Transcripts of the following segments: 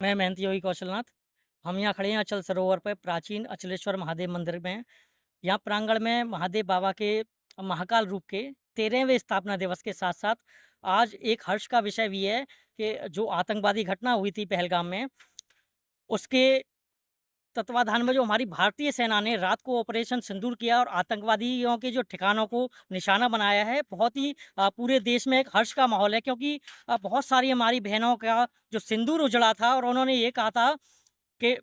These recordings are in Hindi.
मैं मेहनती योगी कौशलनाथ। हम यहाँ खड़े हैं अचल सरोवर पे प्राचीन अचलेश्वर महादेव मंदिर में। यहाँ प्रांगण में महादेव बाबा के महाकाल रूप के 13वें स्थापना दिवस के साथ-साथ आज एक हर्ष का विषय भी है कि जो आतंकवादी घटना हुई थी पहलगाम में, उसके तत्वाधान में जो हमारी भारतीय सेना ने रात को ऑपरेशन सिंदूर किया और आतंकवादियों के जो ठिकानों को निशाना बनाया है, बहुत ही पूरे देश में एक हर्ष का माहौल है क्योंकि बहुत सारी हमारी बहनों का जो सिंदूर उजड़ा था और उन्होंने ये कहा था कि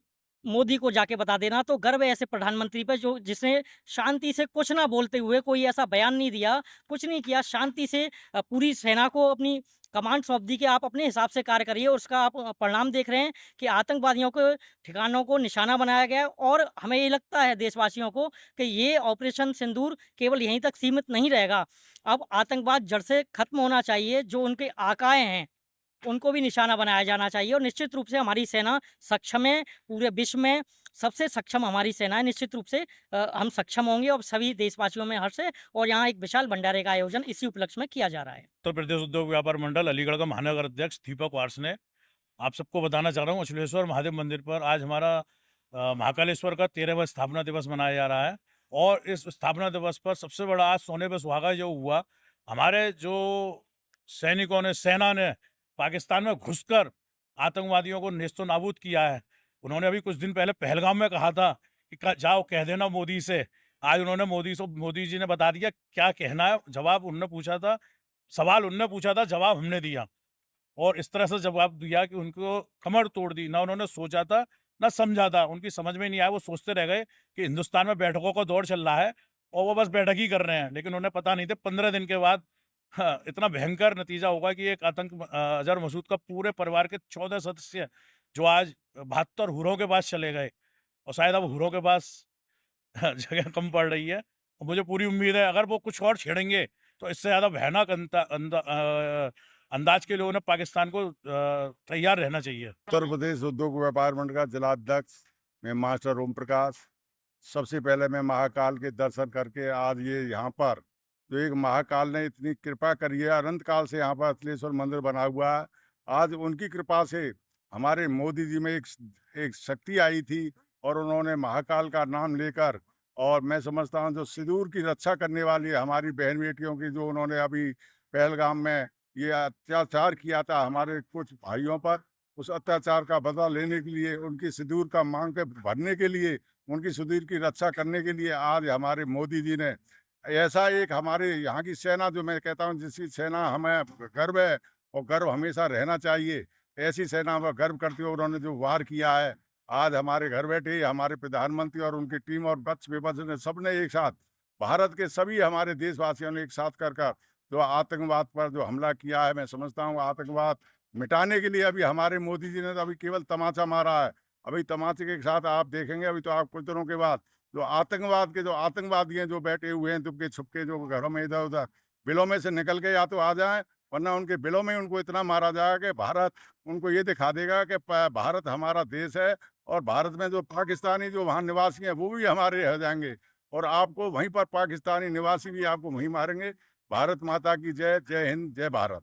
मोदी को जाके बता देना। तो गर्व है ऐसे प्रधानमंत्री पे जो जिसने शांति से कुछ ना बोलते हुए कोई ऐसा बयान नहीं दिया, कुछ नहीं किया, शांति से पूरी सेना को अपनी कमांड सौंप दी कि आप अपने हिसाब से कार्य करिए और उसका आप परिणाम देख रहे हैं कि आतंकवादियों के ठिकानों को निशाना बनाया गया है। और हमें ये लगता है देशवासियों को कि ये ऑपरेशन सिंदूर केवल यहीं तक सीमित नहीं रहेगा। अब आतंकवाद जड़ से खत्म होना चाहिए, जो उनके आकाए हैं उनको भी निशाना बनाया जाना चाहिए और निश्चित रूप से हमारी सेना सक्षम है। पूरे विश्व में सबसे सक्षम हमारी सेना है। निश्चित रूप से हम सक्षम होंगे और सभी देशवासियों में हर्ष है और यहाँ एक विशाल भंडारे का आयोजन इसी उपलक्ष्य में किया जा रहा है। उत्तर प्रदेश उद्योग व्यापार मंडल अलीगढ़ का महानगर अध्यक्ष दीपक वार्स ने आप सबको बताना चाह रहा हूँ अचलेश्वर महादेव मंदिर पर आज हमारा महाकालेश्वर का 13वां स्थापना दिवस मनाया जा रहा है। और इस स्थापना दिवस पर सबसे बड़ा आज सोने पे सुहागा जो हुआ, हमारे जो सैनिकों ने, सेना ने पाकिस्तान में घुसकर आतंकवादियों को नेस्तो नाबूद किया है। उन्होंने अभी कुछ दिन पहले पहलगाम में कहा था कि जाओ कह देना मोदी से। आज उन्होंने मोदी जी ने बता दिया क्या कहना है। जवाब उनने पूछा था, सवाल उनने पूछा था, जवाब हमने दिया। और इस तरह से जवाब दिया कि उनको कमर तोड़ दी। ना उन्होंने सोचा था, ना समझा था। उनकी समझ में नहीं आया। वो सोचते रह गए कि हिंदुस्तान में बैठकों का दौर चल रहा है और वो बस बैठक ही कर रहे हैं। लेकिन उन्हें पता नहीं था 15 दिन के बाद इतना भयंकर नतीजा होगा कि एक अजहर मसूद का पूरे परिवार के 14 सदस्य जो आज 72 हुरों के पास चले गए और शायद अब हुरों के पास जगह कम पड़ रही है। और मुझे पूरी उम्मीद है अगर वो कुछ और छेड़ेंगे तो इससे ज़्यादा भयानक अंदाज के लोगों ने पाकिस्तान को तैयार रहना चाहिए। उत्तर प्रदेश उद्योग व्यापार मंडल का जिलाध्यक्ष मैं मास्टर ओम प्रकाश। सबसे पहले मैं महाकाल के दर्शन करके आज ये यहाँ पर जो एक महाकाल ने इतनी कृपा करी है, अनंत काल से यहाँ पर अचलेश्वर मंदिर बना हुआ है। आज उनकी कृपा से हमारे मोदी जी में एक शक्ति आई थी और उन्होंने महाकाल का नाम लेकर, और मैं समझता हूँ जो सिंदूर की रक्षा करने वाली हमारी बहन बेटियों की, जो उन्होंने अभी पहलगाम में ये अत्याचार किया था हमारे कुछ भाइयों पर, उस अत्याचार का बदला लेने के लिए, उनकी सिंदूर का मांग के भरने के लिए, उनकी सिंदूर की रक्षा करने के लिए आज हमारे मोदी जी ने ऐसा एक हमारे यहाँ की सेना, जो मैं कहता हूँ जिसकी सेना हमें गर्व है और गर्व हमेशा रहना चाहिए, ऐसी सेना पर गर्व करते हुए उन्होंने जो वार किया है, आज हमारे घर बैठे ही हमारे प्रधानमंत्री और उनकी टीम और बच विपक्ष ने सबने एक साथ, भारत के सभी हमारे देशवासियों ने एक साथ कर जो आतंकवाद पर जो हमला किया है, मैं समझता हूँ आतंकवाद मिटाने के लिए अभी हमारे मोदी जी ने तो अभी केवल तमाचा मारा है। अभी तमाचे के साथ आप देखेंगे, अभी तो आप कुछ दिनों के बाद जो आतंकवाद के जो आतंकवादी हैं, जो बैठे हुए हैं दुबके छुपके, जो घरों में इधर उधर बिलों में से निकल के या तो आ जाएं, वरना उनके बिलों में उनको इतना मारा जाएगा कि भारत उनको ये दिखा देगा कि भारत हमारा देश है और भारत में जो पाकिस्तानी जो वहाँ निवासी हैं वो भी हमारे रह जाएंगे और आपको वहीं पर पाकिस्तानी निवासी भी आपको वहीं मारेंगे। भारत माता की जय। जय हिंद, जय भारत।